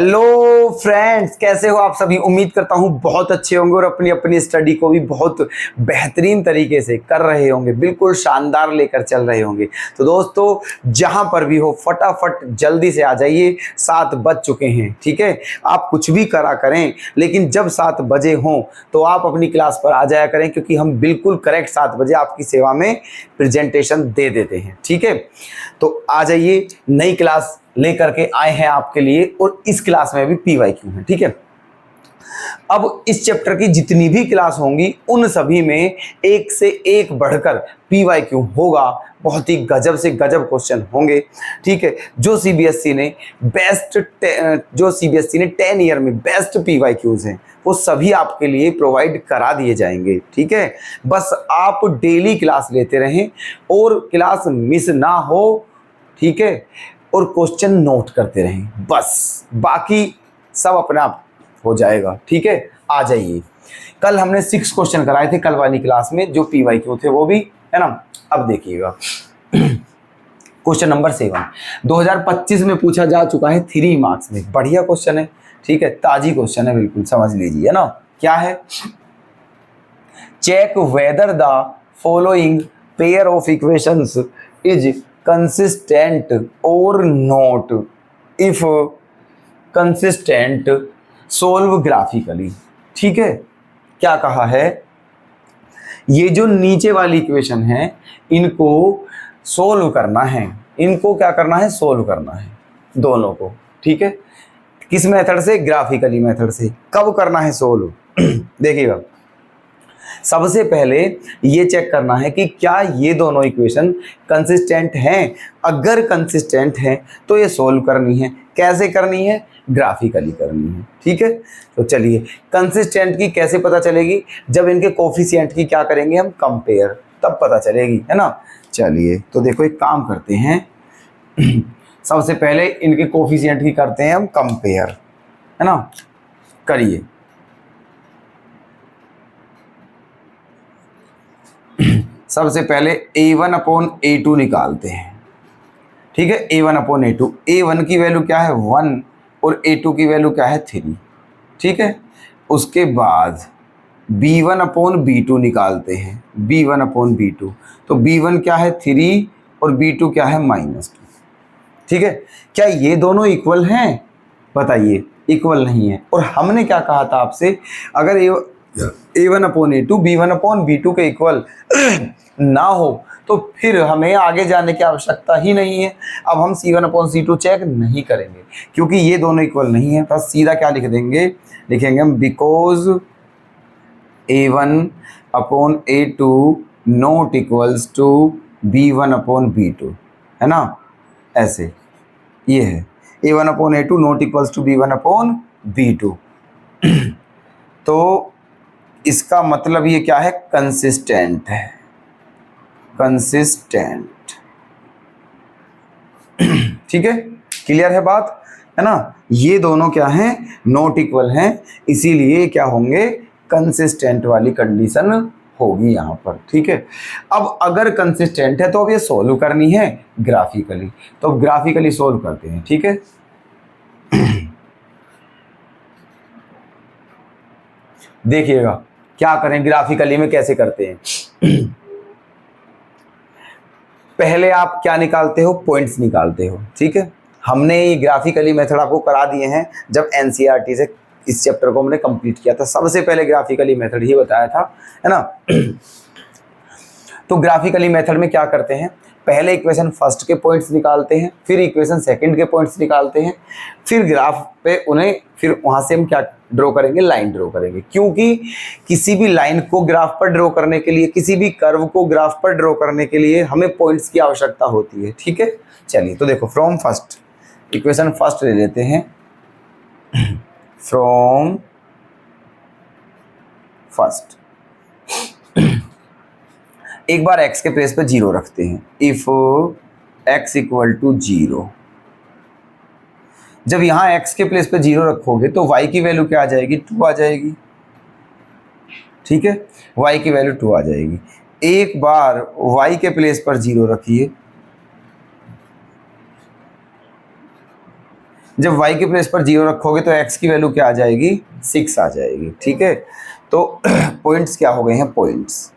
Hello friends, कैसे हो आप सभी। उम्मीद करता हूं बहुत अच्छे होंगे और अपनी अपनी स्टडी को भी बहुत बेहतरीन तरीके से कर रहे होंगे, बिल्कुल शानदार लेकर चल रहे होंगे। तो दोस्तों, जहां पर भी हो फटाफट जल्दी से आ जाइए। 7 बज चुके हैं, ठीक है। आप कुछ भी करा करें, लेकिन जब 7 बजे हों तो आप अपनी क्लास पर आ जाया करें, क्योंकि हम बिल्कुल करेक्ट 7 बजे आपकी सेवा में प्रेजेंटेशन दे देते हैं, ठीक है। तो आ जाइए, नई क्लास लेकर के आए हैं आपके लिए, और इस क्लास में भी पीवाईक्यू है, ठीक है। अब इस चैप्टर की जितनी भी क्लास होंगी उन सभी में एक से एक बढ़कर पीवाईक्यू होगा। बहुत ही गजब से गजब क्वेश्चन होंगे, ठीक है। जो सीबीएसई ने 10 ईयर में बेस्ट पीवाईक्यूज हैं वो सभी आपके लिए प्रोवाइड करा दिए जाएंगे, ठीक है। बस आप डेली क्लास लेते रहें और क्लास मिस ना हो, ठीक है, और क्वेश्चन नोट करते रहें, बस बाकी सब अपने आप हो जाएगा, ठीक है। आ जाइए। कल हमने 6 क्वेश्चन कराए थे कल वाली क्लास में, जो पीवाईक्यू थे वो भी, है ना। अब देखिएगा क्वेश्चन नंबर 7 2025 में पूछा जा चुका है 3 मार्क्स में। बढ़िया क्वेश्चन है, ठीक है, ताजी क्वेश्चन है, बिल्कुल समझ लीजिए, है ना। क्या है? Check whether the following pair of equations is consistent और नॉट। इफ कंसिस्टेंट सोल्व ग्राफिकली, ठीक है। क्या कहा है? ये जो नीचे वाली इक्वेशन है इनको सोल्व करना है, इनको क्या करना है? सोल्व करना है दोनों को, ठीक है। किस मेथड से? ग्राफिकली मेथड से। कब करना है सोल्व? देखिएगा, सबसे पहले ये चेक करना है कि क्या ये दोनों इक्वेशन कंसिस्टेंट हैं। अगर कंसिस्टेंट हैं तो ये सोल्व करनी है। कैसे करनी है? ग्राफिकली करनी है, ठीक है। तो चलिए, कंसिस्टेंट की कैसे पता चलेगी? जब इनके कोफिशिएंट की क्या करेंगे हम? कंपेयर, तब पता चलेगी, है ना। चलिए, तो देखो एक काम करते हैं सबसे पहले इनके कोफिशिएंट की करते हैं हम कंपेयर, है ना। करिए। सबसे पहले a1 अपॉन a2 निकालते हैं, ठीक है। a1 अपॉन a2, a1 की वैल्यू क्या है? 1 और a2 की वैल्यू क्या है? 3, ठीक है। उसके बाद b1 अपॉन b2 निकालते हैं, b1 अपॉन b2। तो b1 क्या है? 3 और b2 क्या है? -2, ठीक है। क्या ये दोनों इक्वल हैं? बताइए, इक्वल नहीं है। और हमने क्या कहा था आपसे? अगर a1 upon a2 b1 upon b2 के इक्वल ना हो तो फिर हमें आगे जाने की आवश्यकता ही नहीं है। अब हम c1 अपॉन c2 चेक नहीं करेंगे, क्योंकि ये दोनों इक्वल नहीं है। बस सीधा क्या लिख देंगे? लिखेंगे हम because a1 upon a2 not equals to b1 upon b2, है ना। ऐसे ये है a1 upon a2 not equals to b1 upon b2। तो इसका मतलब ये क्या है? कंसिस्टेंट है, कंसिस्टेंट, ठीक है। क्लियर है बात, है ना। ये दोनों क्या हैं? नॉट इक्वल हैं, इसीलिए क्या होंगे? कंसिस्टेंट वाली कंडीशन होगी यहाँ पर, ठीक है। अब अगर कंसिस्टेंट है तो अब ये सोल्व करनी है ग्राफिकली, तो अब ग्राफिकली सोल्व करते हैं, ठीक है। देखिएगा क्या करें, ग्राफिकली में कैसे करते हैं। पहले आप क्या निकालते हो? पॉइंट्स निकालते हो, ठीक है। हमने ये ग्राफिकली मेथड आपको करा दिए हैं जब एनसीईआरटी से इस चैप्टर को हमने कंप्लीट किया था। सबसे पहले ग्राफिकली मेथड ही बताया था, है ना। तो ग्राफिकली मेथड में क्या करते हैं? पहले इक्वेशन फर्स्ट के पॉइंट्स निकालते हैं, फिर इक्वेशन सेकंड के पॉइंट्स निकालते हैं, फिर ग्राफ पे उन्हें, फिर वहां से हम क्या ड्रॉ करेंगे? लाइन ड्रॉ करेंगे। क्योंकि किसी भी लाइन को ग्राफ पर ड्रॉ करने के लिए, किसी भी कर्व को ग्राफ पर ड्रॉ करने के लिए हमें पॉइंट्स की आवश्यकता होती है, ठीक है। चलिए, तो देखो, फ्रॉम फर्स्ट इक्वेशन फर्स्ट ले लेते हैं। फ्रॉम फर्स्ट एक बार x के प्लेस पे 0 रखते हैं। इफ x इक्वल टू 0, जब यहां x के प्लेस पे 0 रखोगे तो y की वैल्यू क्या आ जाएगी? 2 आ जाएगी, ठीक है। y की वैल्यू 2 आ जाएगी। एक बार y के प्लेस पर 0 रखिए, जब y के प्लेस पर 0 रखोगे तो x की वैल्यू क्या आ जाएगी, 6 आ जाएगी। ठीक है, तो पॉइंट्स क्या हो गए हैं, पॉइंट्स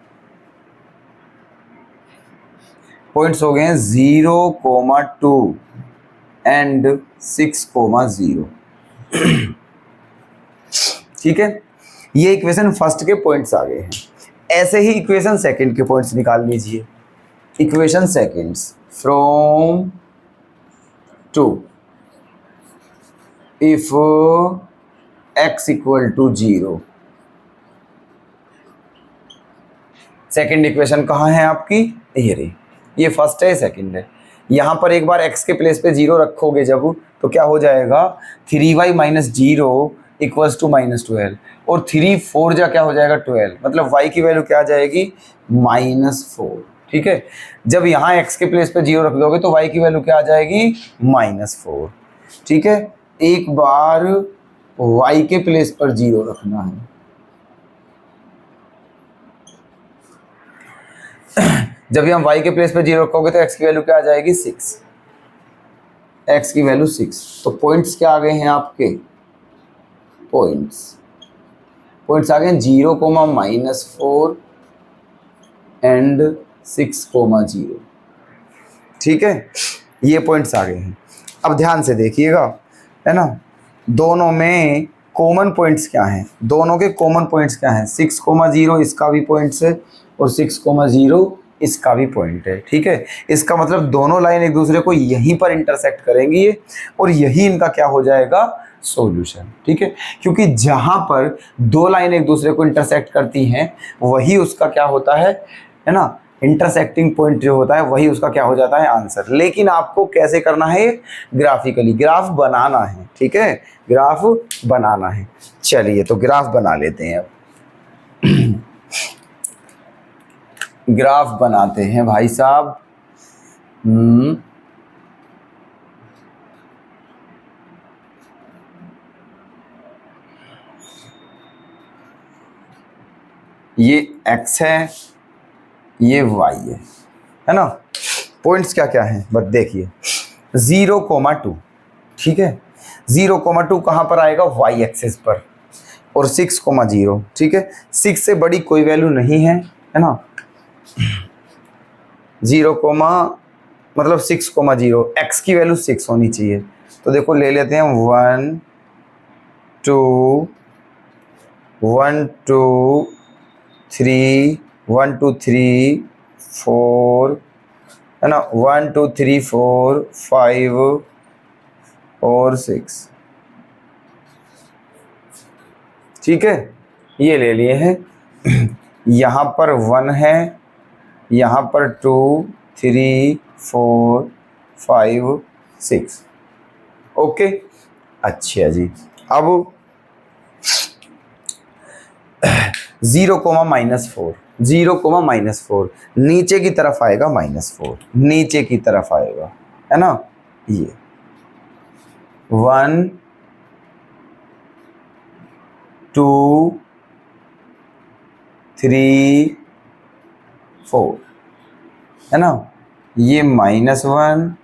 हो गए हैं 0,2 एंड 6,0। ठीक है, ये इक्वेशन फर्स्ट के पॉइंट्स आ गए हैं। ऐसे ही इक्वेशन सेकंड के पॉइंट्स निकाल लीजिए। Equation seconds from 2 if x equal to 0। Second equation कहाँ है आपकी, ये रही। ये फर्स्ट है, सेकंड है। यहाँ पर एक बार x के प्लेस पे 0 रखोगे जब, तो क्या हो जाएगा, 3y माइनस 0 इक्वल्स टू -12 और 3 4 जा क्या हो जाएगा 12, मतलब y की वैल्यू क्या आ जाएगी, -4। ठीक है, जब यहाँ x के प्लेस पे 0 रख दोगे तो y की वैल्यू क्या आ जाएगी, -4। ठीक है, एक बार y के प्लेस पर 0 रखना है। जब हम y के प्लेस पे 0 रखोगे तो x की वैल्यू क्या आ जाएगी, 6। x की वैल्यू 6। तो पॉइंट्स क्या आ गए हैं आपके, पॉइंट्स आ गए हैं 0, -4 एंड 6,0। ठीक है, ये पॉइंट्स आ गए हैं। अब ध्यान से देखिएगा, है ना, दोनों में कॉमन पॉइंट्स क्या हैं, दोनों के कॉमन पॉइंट्स क्या हैं, 6,0 इसका भी पॉइंट्स है और 6,0 इसका भी पॉइंट है। ठीक है, इसका मतलब दोनों लाइन एक दूसरे को यहीं पर इंटरसेक्ट करेंगी और यही इनका क्या हो जाएगा, सॉल्यूशन। ठीक है, क्योंकि जहां पर दो लाइन एक दूसरे को इंटरसेक्ट करती हैं वही उसका क्या होता है ना, इंटरसेक्टिंग पॉइंट जो होता है वही उसका क्या हो जाता है, आंसर। लेकिन आपको कैसे करना है, ग्राफिकली, ग्राफ बनाना है। ठीक है, ग्राफ बनाना है। चलिए तो ग्राफ बना लेते हैं अब। ग्राफ बनाते हैं भाई साहब। ये x है, ये y है ना। पॉइंट्स क्या क्या हैं बस देखिए, 0,2। ठीक है, 0,2 कहाँ पर आएगा, y एक्सिस पर, और 6,0। ठीक है, 6 से बड़ी कोई वैल्यू नहीं है ना। 0, मतलब 6,0, x की वैल्यू 6 होनी चाहिए। तो देखो ले लेते हैं 1 2 1 2 3 1 2 3 4, है ना, 1 2 3 4 5 और 6। ठीक है, ये ले लिए हैं। यहाँ पर 1 है, यहाँ पर 2 3 4 5 6। ओके, अच्छा जी। अब 0, -4, 0, -4 नीचे की तरफ आएगा, -4 नीचे की तरफ आएगा, है ना। ये 1 2 3 4, है ना। ये -1,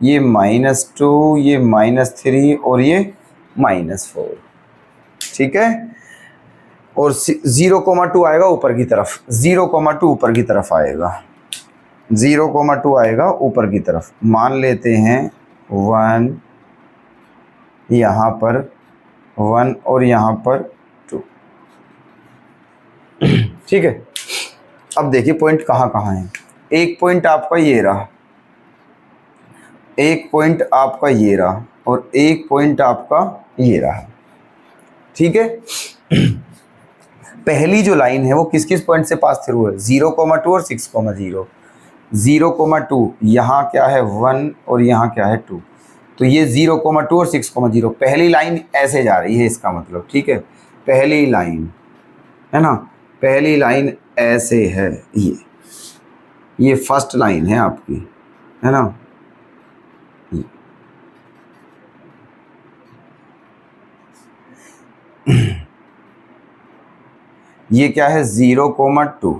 ये -2, ये -3 और ये -4। ठीक है, और 0,2 आएगा ऊपर की तरफ, 0,2 ऊपर की तरफ आएगा, 0,2 आएगा ऊपर की तरफ। मान लेते हैं 1, यहाँ पर 1 और यहाँ पर 2। ठीक है, अब देखिए पॉइंट कहाँ कहाँ है। एक पॉइंट आपका ये रहा, एक पॉइंट आपका ये रहा और एक पॉइंट आपका ये रहा। ठीक है, पहली जो लाइन है वो किस किस पॉइंट से पास थ्रू है, 0,2 और 6,0। 0,2 यहाँ क्या है 1 और यहाँ क्या है 2, तो ये 0,2 और 6,0 पहली लाइन ऐसे जा रही है, इसका मतलब। ठीक है, पहली लाइन, है ना, पहली लाइन ऐसे है, ये फर्स्ट लाइन है आपकी, है ना। ये क्या है 0,2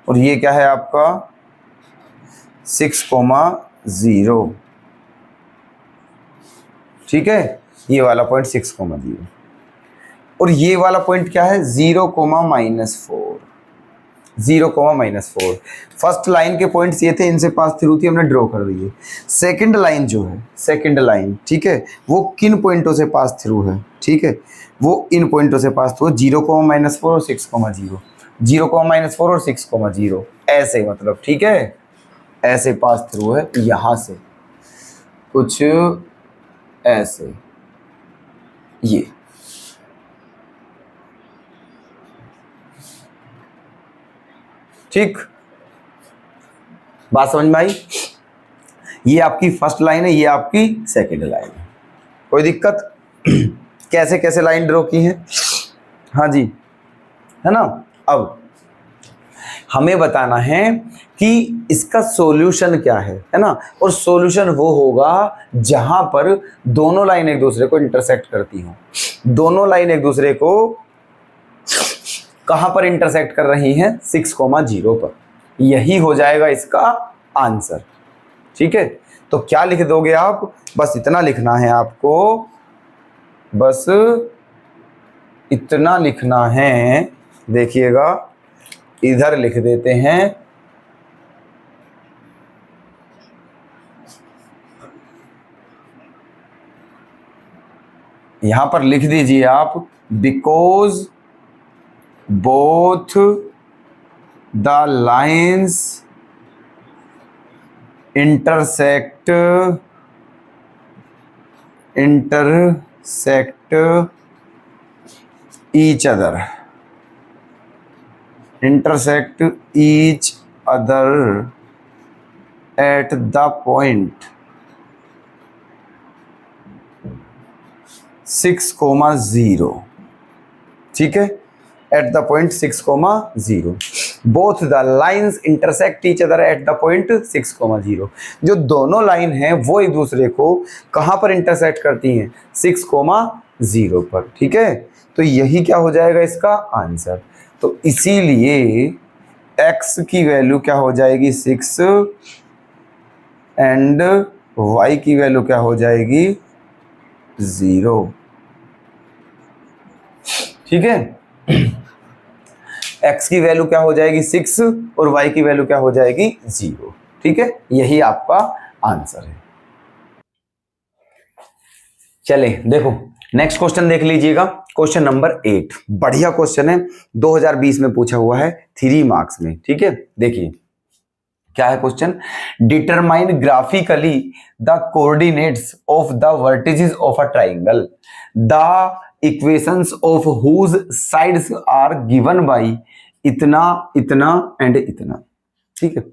और ये क्या है आपका 6,0। ठीक है, ये वाला पॉइंट 6,0 और ये वाला पॉइंट क्या है 0,-4, 0,-4। फर्स्ट लाइन के पॉइंट्स ये थे, इनसे पास थ्रू थी, हमने ड्रॉ कर दी है। सेकंड लाइन जो है, सेकंड लाइन, ठीक है, वो किन पॉइंटों से पास थ्रू है, ठीक है, वो इन पॉइंटों से पास थ्रू, 0,-4 और 6,0, 0,-4 और 6,0 ऐसे, मतलब ठीक है, ऐसे पास थ्रू है, यहां से कुछ ऐसे, ये ठीक, बात समझ में आई? ये आपकी फर्स्ट लाइन है, ये आपकी सेकंड लाइन है, कोई दिक्कत? कैसे कैसे लाइन ड्रॉ की है, हाँ जी, है ना। अब हमें बताना है कि इसका सॉल्यूशन क्या है ना, और सॉल्यूशन वो होगा जहां पर दोनों लाइन एक दूसरे को इंटरसेक्ट करती हो। दोनों लाइन एक दूसरे को कहां पर इंटरसेक्ट कर रही हैं, 6,0 पर, यही हो जाएगा इसका आंसर, ठीक है। तो क्या लिख दोगे आप, बस इतना लिखना है आपको, बस इतना लिखना है, देखिएगा इधर लिख देते हैं, यहां पर लिख दीजिए आप, because both the lines intersect each other at the point 6,0, ठीक है, at the point 6,0, both the lines intersect each other at the point 6,0। जो दोनों लाइन हैं वो एक दूसरे को कहां पर इंटरसेक्ट करती हैं, 6,0 पर, ठीक है। तो यही क्या हो जाएगा इसका आंसर। तो इसीलिए x की वैल्यू क्या हो जाएगी 6 एंड y की वैल्यू क्या हो जाएगी 0, ठीक है। x की वैल्यू क्या हो जाएगी 6 और y की वैल्यू क्या हो जाएगी 0, ठीक है, यही आपका आंसर है। चले देखो नेक्स्ट क्वेश्चन देख लीजिएगा, क्वेश्चन नंबर 8, बढ़िया क्वेश्चन है, 2020 में पूछा हुआ है 3 मार्क्स में, ठीक है। देखिए क्या है question, determine graphically the coordinates of the vertices of a triangle, the equations of whose sides are given by इतना इतना एंड इतना, ठीक है।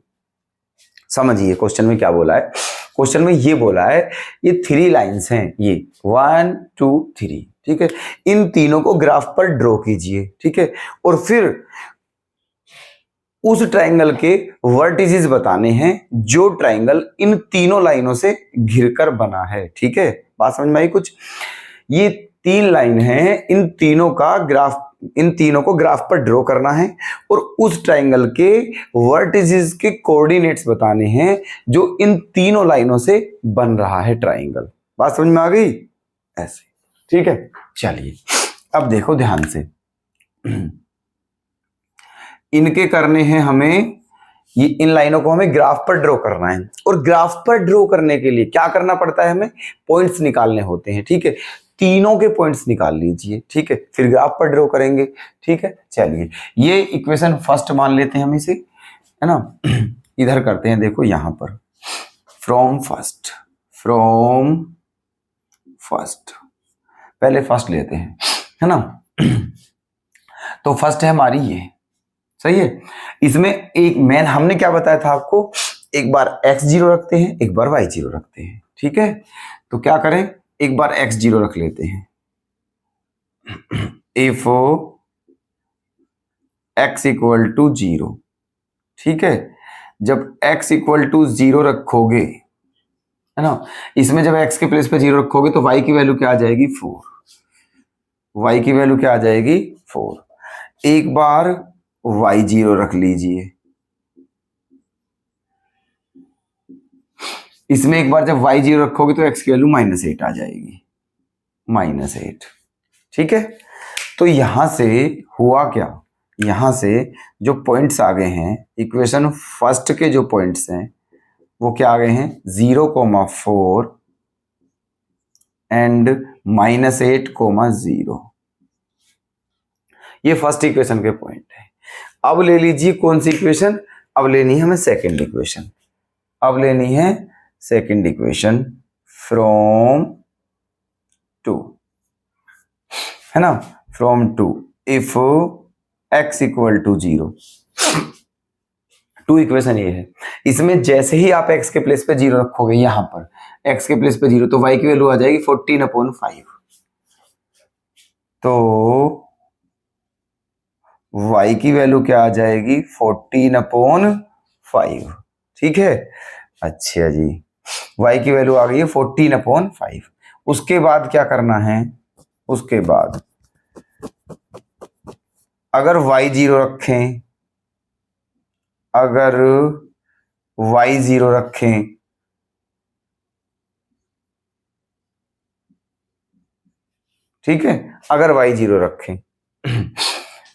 समझिए क्वेश्चन में क्या बोला है, क्वेश्चन में ये बोला है ये 3 लाइंस हैं, ये 1 2 3, ठीक है, इन तीनों को ग्राफ पर ड्रॉ कीजिए, ठीक है, और फिर उस ट्राइंगल के वर्टिसेस बताने हैं जो ट्राइंगल इन तीनों लाइनों से घिरकर बना है, ठीक है। बात समझ में आई कुछ, ये 3 लाइन हैं, इन तीनों को ग्राफ पर ड्रॉ करना है और उस ट्राइंगल के वर्टिसेस के कोऑर्डिनेट्स बताने हैं जो इन तीनों लाइनों से बन रहा है ट्राइंगल। बात समझ में आ गई, ऐसे, ठीक है। चलिए अब देखो ध्यान से, इनके करने हैं हमें, ये इन लाइनों को हमें ग्राफ पर ड्रॉ करना है, और ग्राफ पर ड्रॉ करने के लिए क्या करना पड़ता है, हमें पॉइंट्स निकालने होते हैं, ठीक है। तीनों के पॉइंट्स निकाल लीजिए, ठीक है, फिर ग्राफ पर ड्रॉ करेंगे, ठीक है। चलिए ये इक्वेशन फर्स्ट मान लेते हैं हम इसे, है ना। इधर करते हैं, देखो यहां पर फ्रॉम फर्स्ट पहले फर्स्ट लेते हैं, है ना। तो फर्स्ट है हमारी ये, सही है। इसमें एक मेन हमने क्या बताया था आपको, एक बार x0 रखते हैं, एक बार y0 रखते हैं, ठीक है। तो क्या करें, एक बार x0 रख लेते हैं, if x इक्वल टू 0, ठीक है। जब x इक्वल टू 0 रखोगे, है ना, इसमें जब x के प्लेस पे 0 रखोगे तो y की वैल्यू क्या आ जाएगी 4, y की वैल्यू क्या आ जाएगी 4। एक बार y0 रख लीजिए, इसमें एक बार जब y0 रखोगे तो x की वैल्यू -8 आ जाएगी, -8। ठीक है, तो यहां से हुआ क्या, यहां से जो पॉइंट्स आ गए हैं इक्वेशन फर्स्ट के जो पॉइंट्स हैं वो क्या आ गए हैं 0,4 एंड -8,0। ये फर्स्ट इक्वेशन के पॉइंट है। अब ले लीजिए कौन सी इक्वेशन, अब लेनी है हमें सेकंड इक्वेशन। अब लेनी है सेकंड इक्वेशन फ्रॉम 2, है ना, from 2 if x equal to 0। 2 equation ये है, इसमें जैसे ही आप x के प्लेस पे 0 रखोगे, यहां पर x के प्लेस पे 0 तो y की वैल्यू आ जाएगी 14/5। तो y की वैल्यू क्या आ जाएगी 14/5। ठीक है, अच्छा जी, y की वैल्यू आ गई है 14/5। उसके बाद क्या करना है, उसके बाद अगर y 0 रखें, अगर y 0 रखें ठीक है, अगर y 0 रखें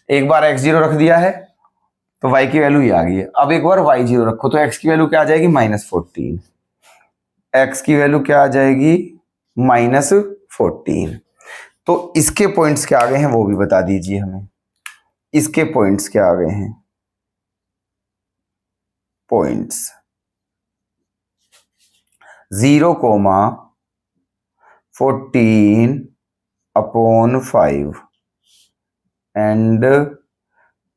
एक बार x 0 रख दिया है तो y की वैल्यू ये आ गई है। अब एक बार y 0 रखो तो x की वैल्यू क्या आ जाएगी -14, x की वैल्यू क्या आ जाएगी -14। तो इसके पॉइंट्स क्या आ गए हैं वो भी बता दीजिए हमें, इसके पॉइंट्स क्या आ गए हैं, पॉइंट्स 0,14/5 एंड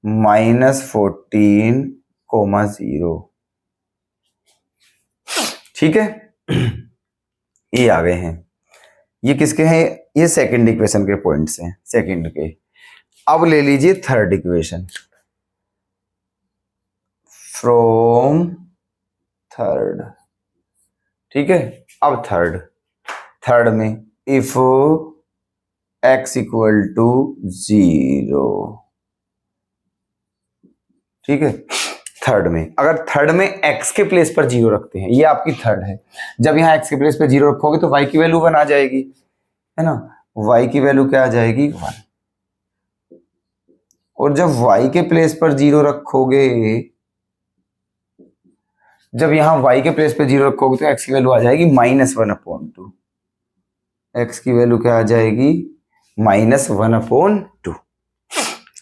-14,0। ठीक है, ये आ गए हैं, ये किसके हैं, ये सेकंड इक्वेशन के पॉइंट्स हैं, सेकंड के। अब ले लीजिए थर्ड इक्वेशन फ्रॉम थर्ड। ठीक है, अब थर्ड, थर्ड में इफ x इक्वल टू 0। ठीक है, थर्ड में अगर थर्ड में x के प्लेस पर 0 रखते हैं, ये आपकी थर्ड है, जब यहाँ x के प्लेस पर 0 रखोगे तो y की वैल्यू 1 आ जाएगी, है ना, y की वैल्यू क्या आ जाएगी 1। और जब y के प्लेस पर 0 रखोगे, जब यहां y के प्लेस पे 0 रखोगे तो x की वैल्यू आ जाएगी -1/2। x की वैल्यू क्या आ जाएगी -1/2।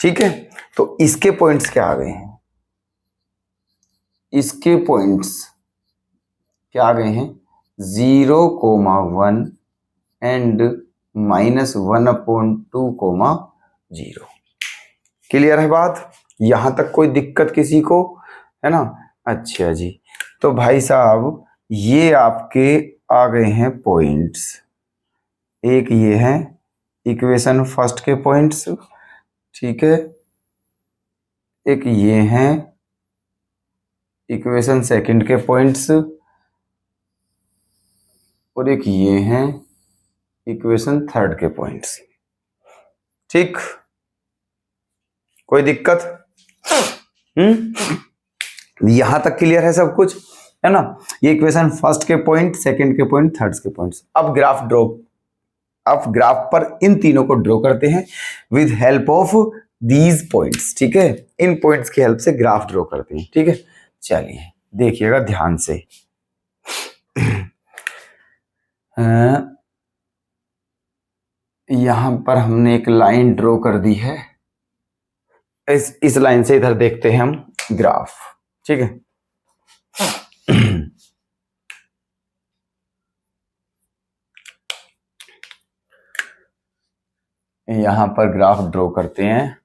ठीक है, तो इसके पॉइंट्स क्या आ गए हैं, इसके पॉइंट्स क्या आ गए हैं 0,1 एंड -1/2,0। क्लियर है बात, यहां तक कोई दिक्कत किसी को, है ना। अच्छा जी, तो भाई साहब ये आपके आ गए हैं पॉइंट्स, एक ये है इक्वेशन फर्स्ट के पॉइंट्स, ठीक है, एक ये हैं इक्वेशन सेकंड के पॉइंट्स, और एक ये हैं इक्वेशन थर्ड के पॉइंट्स। ठीक, कोई दिक्कत, यहां तक क्लियर है सब कुछ, है ना। ये इक्वेशन फर्स्ट के पॉइंट, सेकंड के पॉइंट, थर्ड के पॉइंट्स। अब ग्राफ ड्रॉ, अब ग्राफ पर इन तीनों को ड्रॉ करते हैं with help of these points. ठीक है, इन पॉइंट्स की हेल्प से ग्राफ ड्रॉ करते हैं। ठीक है, चलिए देखिएगा ध्यान से। यहां पर हमने एक लाइन ड्रॉ कर दी है, इस लाइन से इधर देखते हैं हम ग्राफ। ठीक है, यहां पर ग्राफ ड्रॉ करते हैं।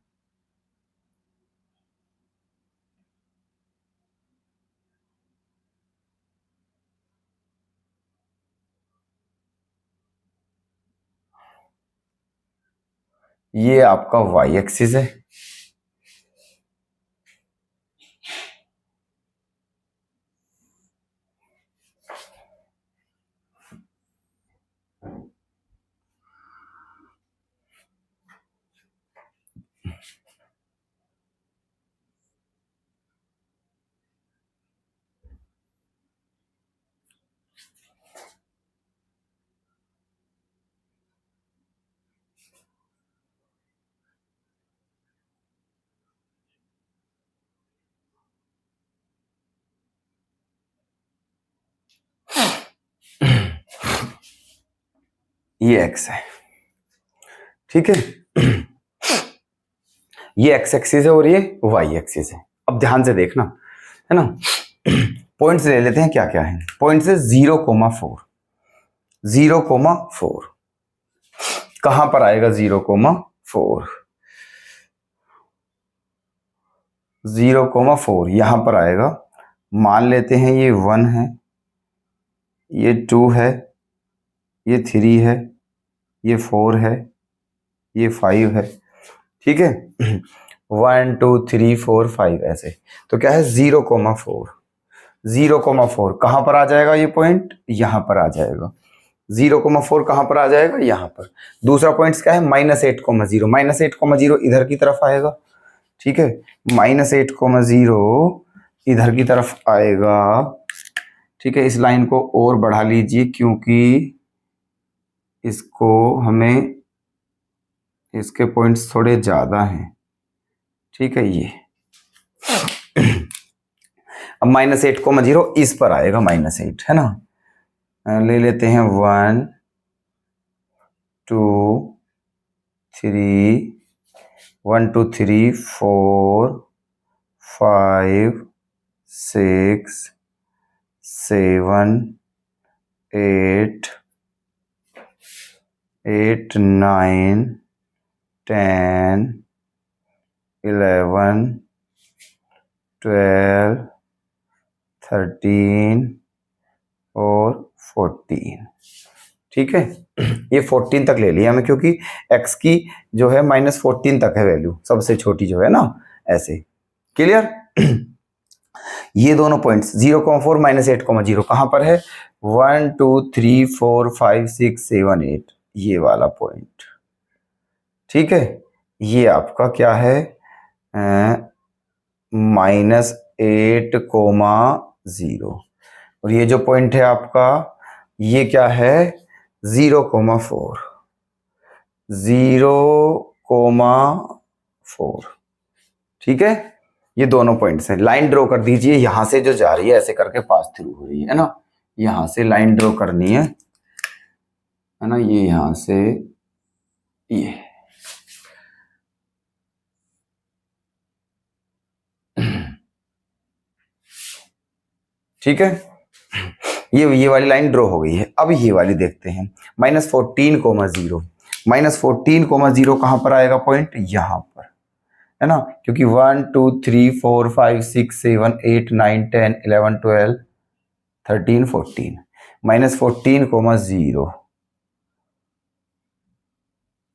ये आपका y एक्सिस है, ये x है, ठीक है। ये x एक्सिस है और ये y एक्सिस है। अब ध्यान से देखना, है ना। पॉइंट्स ले लेते हैं, क्या क्या है पॉइंट्स है। 0,4, 0,4 कहां पर आएगा? 0,4, 0,4 यहां पर आएगा। मान लेते हैं ये 1 है, ये 2 है, ये 3 है, ये 4 है, ये 5 है, ठीक है। 1 2 3 4 5 ऐसे। तो क्या है? 0,4, 0,4 कहां पर आ जाएगा? ये पॉइंट यहां पर आ जाएगा। 0,4 कहां पर आ जाएगा? यहां पर। दूसरा पॉइंट क्या है? -8,0, -8,0 इधर की तरफ आएगा, ठीक है। -8,0 इधर की तरफ आएगा, ठीक है। इस लाइन को और बढ़ा लीजिए क्योंकि इसको हमें, इसके पॉइंट्स थोड़े ज्यादा हैं, ठीक है। ये अब -8,0 इस पर आएगा, -8, है ना। ले लेते हैं 1 2 3, 1 2 3 4 5 6 7 8 8 9 10 11 12 13 और 14, ठीक है। ये 14 तक ले लिया हमें क्योंकि x की जो है -14 तक है वैल्यू, सबसे छोटी जो है ना, ऐसे। क्लियर? ये दोनों पॉइंट्स 0,4 -8,0 कहां पर है? 1 2 3 4 5 6 7 8, ये वाला पॉइंट, ठीक है। ये आपका क्या है? -8,0, और ये जो पॉइंट है आपका, ये क्या है? 0,4, 0,4, ठीक है। ये दोनों पॉइंट्स हैं। लाइन ड्रॉ कर दीजिए, यहां से जो जा रही है ऐसे करके पास थ्रू हो रही है ना। यहां से लाइन ड्रॉ करनी है ना। ये यहां से ये, ठीक है। ये वाली लाइन ड्रॉ हो गई है। अब ये वाली देखते हैं, -14,0, -14,0 कहां पर आएगा पॉइंट? यहां पर, है ना। क्योंकि 1 2 3 4 5 6 7 8 9 10 11 12 13 14, -14,0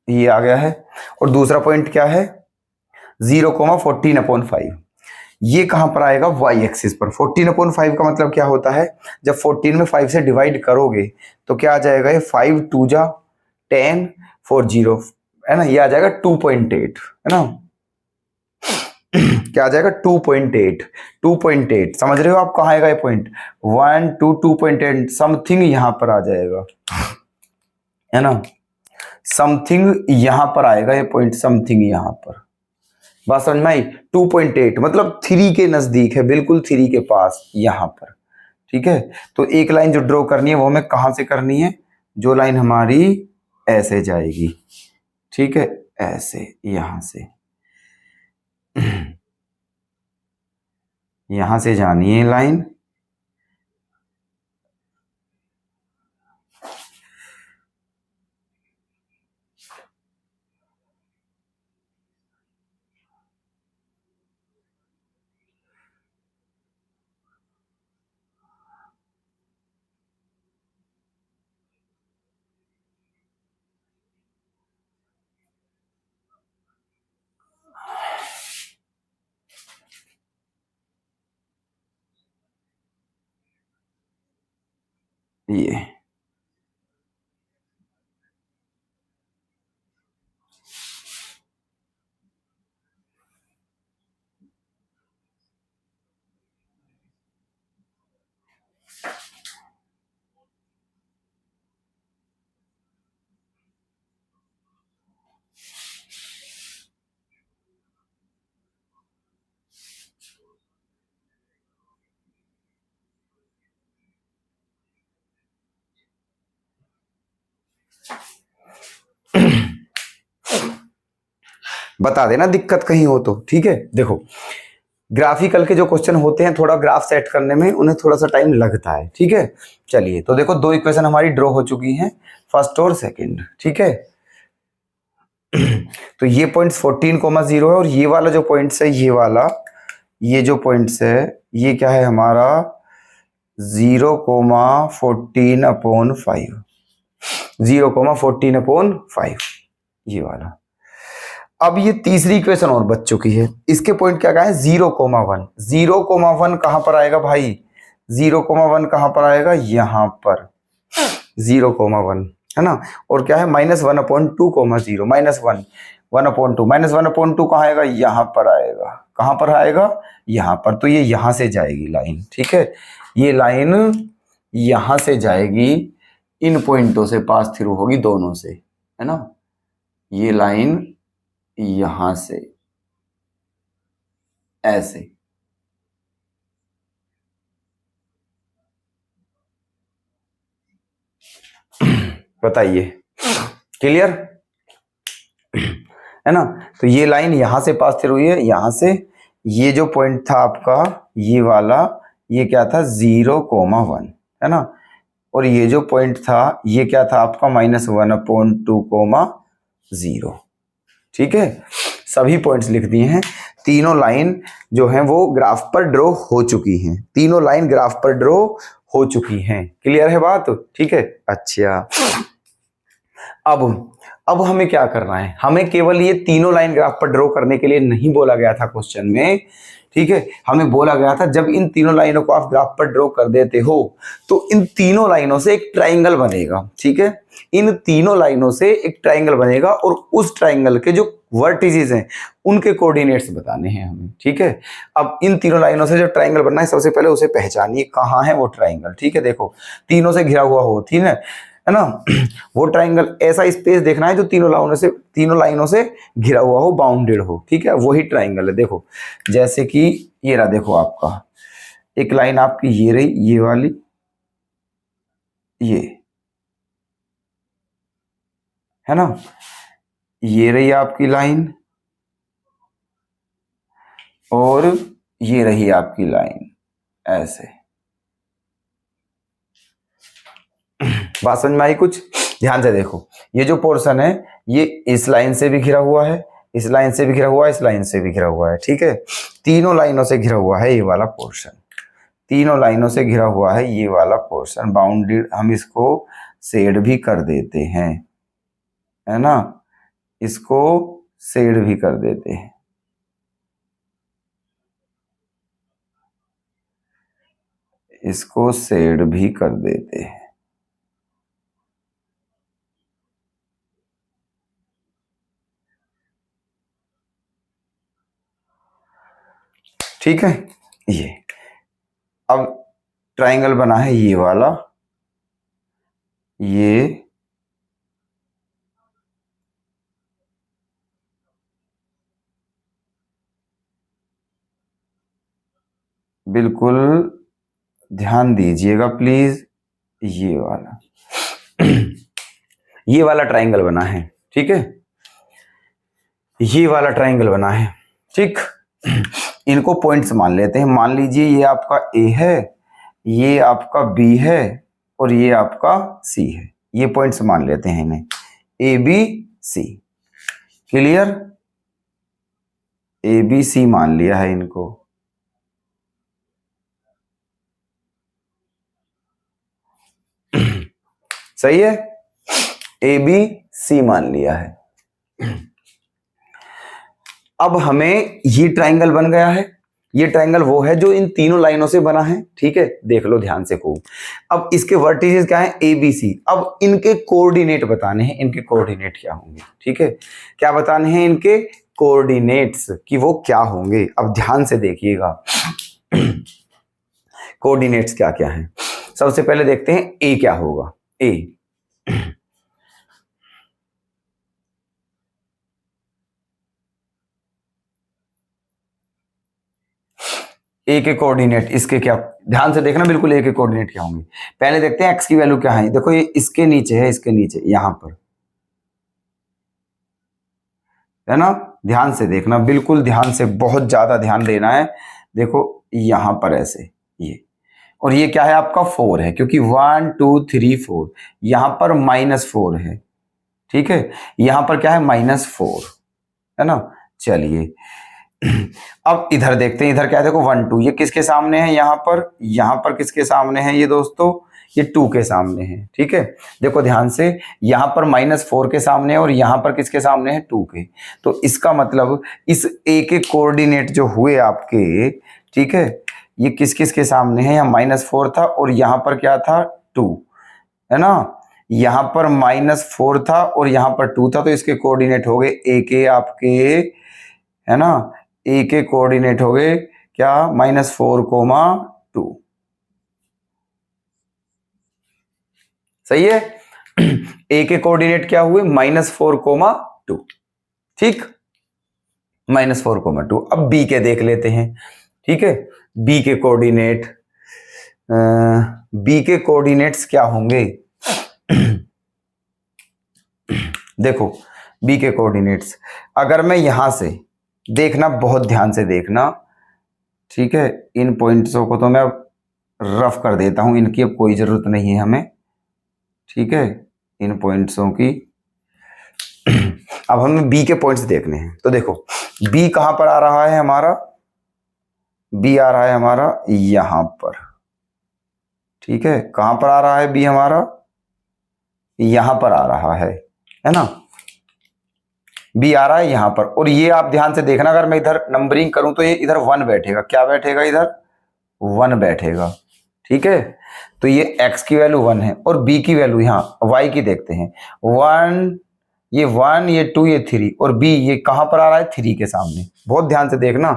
ये आ गया है। और दूसरा पॉइंट क्या है? 0,14/5, ये कहां पर आएगा? y एक्सिस पर। 14/5 का मतलब क्या होता है? जब 14 में 5 से डिवाइड करोगे तो क्या आ जाएगा? ये 5 2 जा 10 4 0, है ना। ये आ जाएगा 2.8, है ना। क्या आ जाएगा? 2.8, 2.8 समझ रहे हो आप? कहाँ आएगा ये पॉइंट? 1 2 2.8 समथिंग यहां पर आ जाएगा, है ना। समथिंग यहां पर आएगा ये पॉइंट, समथिंग यहां पर। बात समझ में आई? 2.8 मतलब 3 के नजदीक है, बिल्कुल 3 के पास यहां पर, ठीक है। तो एक लाइन जो ड्रॉ करनी है वो हमें कहां से करनी है? जो लाइन हमारी ऐसे जाएगी, ठीक है, ऐसे यहां से, यहां से जानी है लाइन। ये बता देना दिक्कत कहीं हो तो, ठीक है। देखो ग्राफिकल के जो क्वेश्चन होते हैं थोड़ा ग्राफ सेट करने में उन्हें थोड़ा सा टाइम लगता है, ठीक है। चलिए तो देखो दो इक्वेशन हमारी ड्रॉ हो चुकी हैं, फर्स्ट और सेकंड, ठीक है। तो ये पॉइंट्स 14,0 है और ये वाला जो पॉइंट्स है ये वाला, ये जो पॉइंट्स है ये क्या है हमारा 0,14/5, 0,14/5 ये वाला। अब ये तीसरी इक्वेशन और बच चुकी है, इसके पॉइंट क्या है 0,1, 0,1 कहां पर आएगा भाई, 0,1 कहां पर आएगा यहां पर 0,1 है ना। और क्या है -1/2,0, -1, 1/2, -1/2 कहाँ आएगा यहाँ पर आएगा, कहाँ पर आएगा यहाँ पर। तो ये यहाँ से जाएगी लाइन, ठीक है, ये लाइन यहाँ से जाएगी, इन पॉइंटों से पास थ्रू होगी दोनों से, है ना। ये लाइन यहां से ऐसे, बताइए क्लियर है ना। तो ये लाइन यहां से पास थ्रू हुई है, यहां से ये जो पॉइंट था आपका ये वाला, ये क्या था 0,1 है ना। और ये जो पॉइंट था ये क्या था आपका -1/2,0, ठीक है। सभी पॉइंट्स लिख दिए हैं, तीनों लाइन जो हैं वो ग्राफ पर ड्रॉ हो चुकी हैं, तीनों लाइन ग्राफ पर ड्रॉ हो चुकी हैं, क्लियर है बात, ठीक है। अच्छा अब हमें क्या करना है, हमें केवल ये तीनों लाइन ग्राफ पर ड्रॉ करने के लिए नहीं बोला गया था क्वेश्चन में, ठीक है। हमें बोला गया था जब इन तीनों लाइनों को आप ग्राफ पर ड्रॉ कर देते हो तो इन तीनों लाइनों से एक ट्राइंगल बनेगा, ठीक है। इन तीनों लाइनों से एक ट्राइंगल बनेगा और उस ट्राइंगल के जो वर्टिसेस हैं उनके कोऑर्डिनेट्स बताने हैं हमें, ठीक है। अब इन तीनों लाइनों से जो ट्राइंगल बनना है सबसे पहले उसे पहचानिए कहाँ है वो ट्राइंगल, ठीक है। देखो तीनों से घिरा हुआ हो, ठीक है ना। वो ट्राइंगल ऐसा स्पेस देखना है जो तीनों लाइनों से घिरा हुआ हो, बाउंडेड हो, ठीक है, वही ट्राइंगल है। देखो जैसे कि ये रहा, देखो आपका एक लाइन आपकी ये रही, ये वाली, ये है ना, ये रही आपकी लाइन और ये रही आपकी लाइन, ऐसे। बात समझ में आई कुछ, ध्यान से देखो ये जो पोर्शन है ये इस लाइन से भी घिरा हुआ है, इस लाइन से भी घिरा हुआ है, इस लाइन से भी घिरा हुआ है, ठीक है। तीनों लाइनों से घिरा हुआ है ये वाला पोर्शन, तीनों लाइनों से घिरा हुआ है ये वाला पोर्शन, बाउंडेड, हम इसको शेड भी कर देते हैं, है ना, इसको शेड भी कर देते हैं, इसको शेड भी कर देते हैं, ठीक है। ये अब ट्राइंगल बना है ये वाला, ये बिल्कुल ध्यान दीजिएगा प्लीज, ये वाला ये वाला ट्राइंगल बना है, ठीक है, ये वाला ट्राइंगल बना है, ठीक। इनको पॉइंट्स मान लेते हैं, मान लीजिए ये आपका ए है, ये आपका बी है और ये आपका सी है, ये पॉइंट्स मान लेते हैं इन्हें A B C, clear, A B C मान लिया है इनको। सही है, ए बी सी मान लिया है। अब हमें ये ट्राइंगल बन गया है, ये ट्राइंगल वो है जो इन तीनों लाइनों से बना है, ठीक है, देख लो ध्यान से खूब। अब इसके वर्टिसेस क्या है ए बी सी, अब इनके कोऑर्डिनेट बताने हैं, इनके कोऑर्डिनेट क्या होंगे, ठीक है, क्या बताने हैं इनके कोऑर्डिनेट्स कि वो क्या होंगे। अब ध्यान से देखिएगा कोऑर्डिनेट्स क्या क्या हैं। सबसे पहले देखते हैं ए क्या होगा, ए के कोऑर्डिनेट इसके क्या, ध्यान से देखना बिल्कुल, ए के कोऑर्डिनेट क्या होंगे। पहले देखते हैं एक्स की वैल्यू क्या है, देखो ये इसके नीचे है, इसके नीचे यहां पर है ना, ध्यान से देखना, बिल्कुल ध्यान से, बहुत ज्यादा ध्यान देना है। देखो यहां पर ऐसे ये, और ये क्या है आपका 4 है, क्योंकि 1 2 3 4, यहां पर -4 है, ठीक है। यहां पर क्या है -4 है ना। चलिए अब इधर देखते हैं, इधर क्या है, देखो 1 2, ये किसके सामने है, यहां पर किसके सामने है ये दोस्तों, ये 2 के सामने है, ठीक है। देखो ध्यान से, यहां पर -4 के सामने है और यहां पर किसके सामने है, 2 के। तो इसका मतलब इस ए के कोऑर्डिनेट जो हुए आपके, ठीक है, ये किस किस के सामने है, यहाँ -4 था और यहाँ पर क्या था, 2 है ना। यहाँ पर -4 था और यहाँ पर 2 था, तो इसके कोऑर्डिनेट हो गए ए के आपके, है ना, ए के कोऑर्डिनेट हो गए क्या, -4, 2। सही है। ए के कोऑर्डिनेट क्या हुए, -4, 2, ठीक, -4, 2। अब बी के देख लेते हैं, ठीक है। बी के कोऑर्डिनेट, बी के कोऑर्डिनेट्स क्या होंगे देखो बी के कोऑर्डिनेट्स, अगर मैं यहां से देखना, बहुत ध्यान से देखना, ठीक है। इन पॉइंट्सों को तो मैं रफ कर देता हूं, इनकी अब कोई जरूरत नहीं है हमें, ठीक है, इन पॉइंट्सों की। अब हमें बी के पॉइंट्स देखने हैं, तो देखो बी कहां पर आ रहा है हमारा, बी आ रहा है हमारा यहां पर, ठीक है। कहां पर आ रहा है बी हमारा, यहां पर आ रहा है ना। बी आ रहा है यहां पर, और ये आप ध्यान से देखना, अगर मैं इधर नंबरिंग करूं तो ये इधर 1 बैठेगा, क्या बैठेगा, इधर 1 बैठेगा, ठीक है। तो ये x की वैल्यू 1 है और b की वैल्यू, यहाँ y की देखते हैं, 1, ये 1, ये 2, ये 3, और b ये कहां पर आ रहा है, 3 के सामने। बहुत ध्यान से देखना,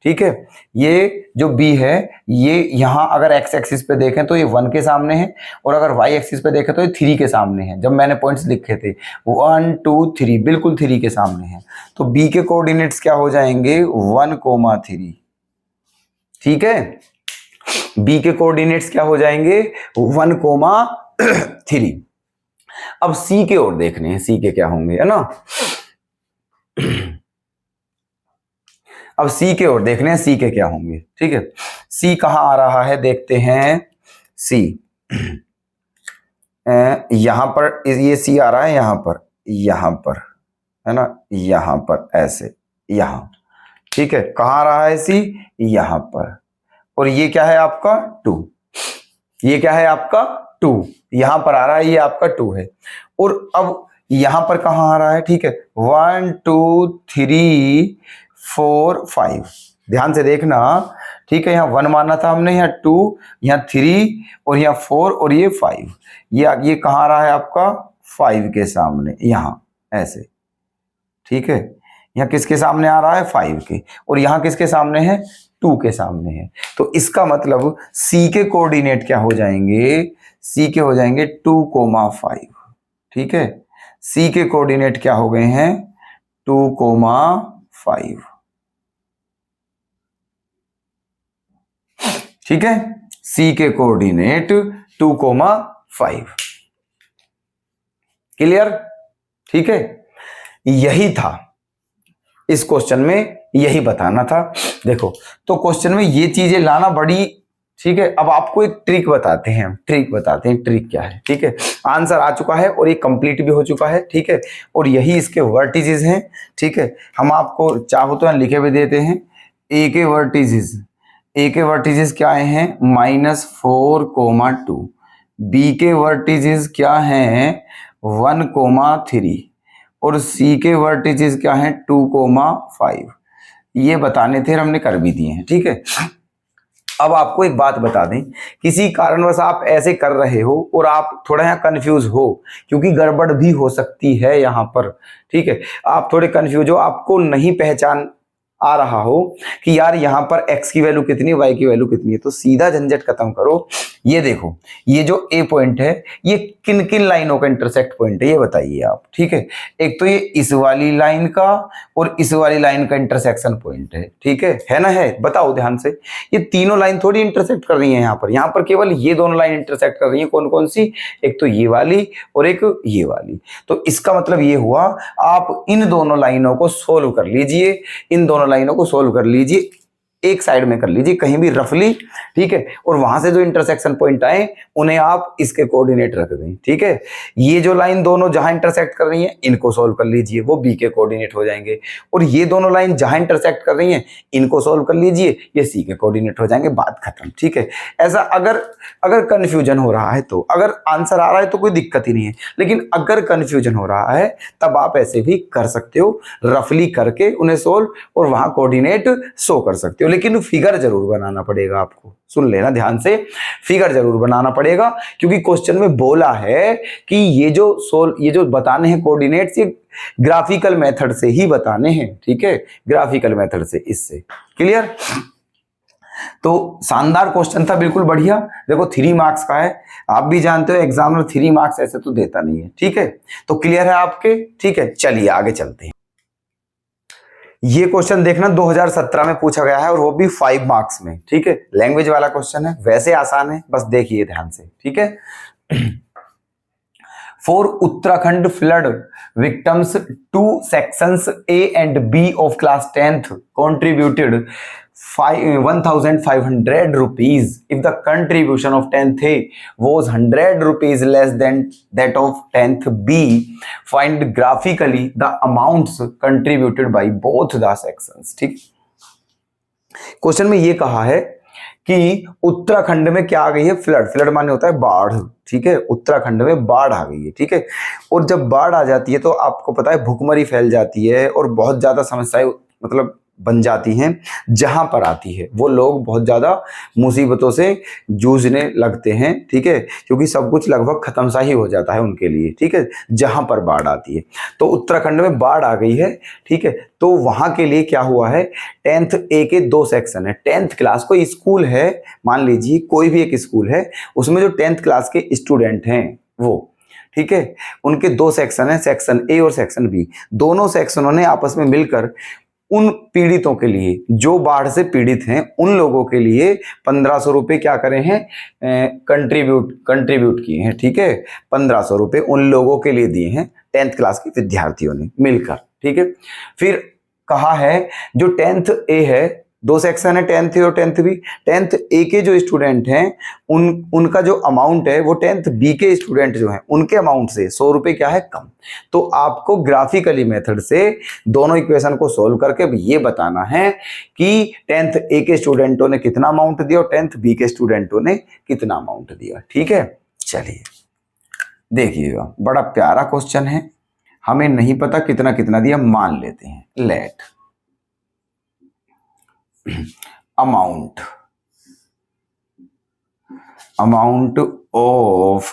ठीक है। ये जो b है, ये यहाँ अगर x एक्सिस पे देखें तो ये 1 के सामने है, और अगर y एक्सिस पे देखें तो ये 3 के सामने है। जब मैंने पॉइंट्स लिखे थे 1 2 3, बिल्कुल 3 के सामने है। तो b के कोऑर्डिनेट्स क्या हो जाएंगे, 1, 3, ठीक है। बी के कोऑर्डिनेट्स क्या हो जाएंगे, 1, 3। अब सी के ओर देखने हैं, सी के क्या होंगे, है ना। अब सी के ओर देखने हैं, सी के क्या होंगे, ठीक है। सी कहां आ रहा है, देखते हैं। सी यहां पर, ये सी आ रहा है यहां पर, है ना, यहां पर ऐसे, यहां, ठीक है। कहां आ रहा है सी, यहां पर, और ये क्या है आपका 2, ये क्या है आपका 2, यहां पर आ रहा है, ये आपका 2 है। और अब यहां पर कहां आ रहा है, ठीक है, 1 2 3 4 5, ध्यान से देखना, ठीक है। यहाँ 1 माना था हमने, यहाँ 2, यहाँ 3, और यहाँ 4, और ये 5, ये कहां आ रहा है आपका 5 के सामने, यहां ऐसे, ठीक है। यहाँ किसके सामने आ रहा है, 5 के, और यहाँ किसके सामने है, 2 के सामने है। तो इसका मतलब सी के कोऑर्डिनेट क्या हो जाएंगे, सी के हो जाएंगे 2, 5, ठीक है। सी के कोऑर्डिनेट क्या हो गए हैं, 2, 5, ठीक है। सी के कोऑर्डिनेट 2, 5, क्लियर, ठीक है। यही था इस क्वेश्चन में, यही बताना था। देखो तो क्वेश्चन में ये चीजें लाना बड़ी, ठीक है। अब आपको एक ट्रिक बताते हैं, ट्रिक क्या है, ठीक है। आंसर आ चुका है और ये कंप्लीट भी हो चुका है, ठीक है। और यही इसके वर्टिसेस हैं, ठीक है। हम आपको चाहो तो यहाँ लिखे भी देते हैं। ए के वर्टिसेस क्या हैं, -4, 2। बी के वर्टिसेस क्या हैं, 1, 3, और सी के वर्टिसेस क्या हैं, 2, 5। ये बताने थे, हमने कर भी दिए हैं, ठीक है। अब आपको एक बात बता दें, किसी कारणवश आप ऐसे कर रहे हो और आप थोड़ा यहाँ कंफ्यूज हो, क्योंकि गड़बड़ भी हो सकती है यहाँ पर, ठीक है। आप थोड़े कंफ्यूज हो, आपको नहीं पहचान आ रहा हो कि यार यहाँ पर x की वैल्यू कितनी है, y की वैल्यू कितनी है, तो सीधा झंझट खत्म करो। ये देखो, ये जो a पॉइंट है ये किन किन लाइनों का इंटरसेक्ट पॉइंट है ये बताइए आप। ठीक है, एक तो ये इस वाली लाइन का और इस वाली लाइन का इंटरसेक्शन पॉइंट है। ठीक है ना? है, बताओ ध्यान से। ये तीनों लाइन थोड़ी इंटरसेक्ट कर रही है यहाँ पर केवल ये दोनों लाइन इंटरसेक्ट कर रही है। कौन कौन सी? एक तो ये वाली और एक ये वाली। तो इसका मतलब ये हुआ, आप इन दोनों लाइनों को सोल्व कर लीजिए, इन दोनों लाइनों को सोल्व कर लीजिए, एक साइड में कर लीजिए कहीं भी रफली। ठीक है, और वहां से जो इंटरसेक्शन पॉइंट आए उन्हें आप इसके कोऑर्डिनेट रख दें। ठीक है, ये जो लाइन दोनों जहां इंटरसेक्ट कर रही हैं इनको सोल्व कर लीजिए, वो बी के कोऑर्डिनेट हो जाएंगे, और ये दोनों लाइन जहां इंटरसेक्ट कर रही हैं इनको सोल्व कर लीजिए, ये सी के कोऑर्डिनेट हो जाएंगे, बात खत्म। ठीक है, ऐसा अगर कंफ्यूजन हो रहा है तो, अगर आंसर आ रहा है तो कोई दिक्कत ही नहीं है, लेकिन अगर कंफ्यूजन हो रहा है तब आप ऐसे भी कर सकते हो, रफली करके उन्हें सोल्व और वहां कोऑर्डिनेट शो कर सकते हो, लेकिन फिगर जरूर बनाना पड़ेगा आपको। सुन लेना ध्यान से, फिगर जरूर बनाना पड़ेगा, क्योंकि क्वेश्चन में बोला है कि ये जो बताने हैं कोऑर्डिनेट्स, ये ग्राफिकल मेथड से ही बताने हैं। ठीक है, ग्राफिकल मेथड से, इससे क्लियर। तो शानदार क्वेश्चन था, बिल्कुल बढ़िया। देखो 3 मार्क्स का है, आप भी जानते हो एग्जामिनर 3 मार्क्स ऐसे तो देता नहीं है। ठीक है, तो क्लियर है आपके? ठीक है, चलिए आगे चलते हैं। ये क्वेश्चन देखना 2017 में पूछा गया है और वो भी 5 मार्क्स में। ठीक है, लैंग्वेज वाला क्वेश्चन है, वैसे आसान है, बस देखिए ध्यान से। ठीक है, for Uttarakhand flood victims 2 sections A and B of class 10th contributed 1,500 rupees. If the contribution of 10th A was 100 rupees less than that of 10th B, find graphically the amounts contributed by both the sections. ठीक, question में ये कहा है कि उत्तराखंड में क्या आ गई है? फ्लड माने होता है बाढ़। ठीक है, उत्तराखंड में बाढ़ आ गई है। ठीक है, और जब बाढ़ आ जाती है तो आपको पता है भुखमरी फैल जाती है और बहुत ज्यादा समस्याएं मतलब बन जाती हैं। जहां पर आती है वो लोग बहुत ज्यादा मुसीबतों से जूझने लगते हैं। ठीक है, क्योंकि सब कुछ लगभग खत्म सा ही हो जाता है उनके लिए। ठीक है, जहां पर बाढ़ आती है, तो उत्तराखंड में बाढ़ आ गई है। ठीक है, तो वहां के लिए क्या हुआ है? 10th A के 2 सेक्शन है। 10th क्लास कोई स्कूल है, मान लीजिए कोई भी एक स्कूल है, उसमें जो 10th क्लास के स्टूडेंट हैं वो, ठीक है, उनके 2 सेक्शन है, सेक्शन A और सेक्शन B। दोनों सेक्शनों ने आपस में मिलकर उन पीड़ितों के लिए जो बाढ़ से पीड़ित हैं उन लोगों के लिए 1500 रुपये क्या करे हैं? कंट्रीब्यूट किए हैं। ठीक है, 1500 रुपये उन लोगों के लिए दिए हैं 10th क्लास के विद्यार्थियों ने मिलकर। ठीक है, फिर कहा है जो 10th A है, 2 सेक्शन है, 10th A और 10th B। 10th A के जो स्टूडेंट हैं उनका जो अमाउंट है वो 10th B के स्टूडेंट जो हैं उनके अमाउंट से 100 रुपये क्या है? कम। तो आपको ग्राफिकली मेथड से दोनों इक्वेशन को सोल्व करके ये बताना है कि 10th A के स्टूडेंटों ने कितना अमाउंट दिया और 10th B के स्टूडेंटों ने कितना अमाउंट दिया। ठीक है, चलिए देखिएगा, बड़ा प्यारा क्वेश्चन है। हमें नहीं पता कितना कितना दिया, मान लेते हैं। Let amount of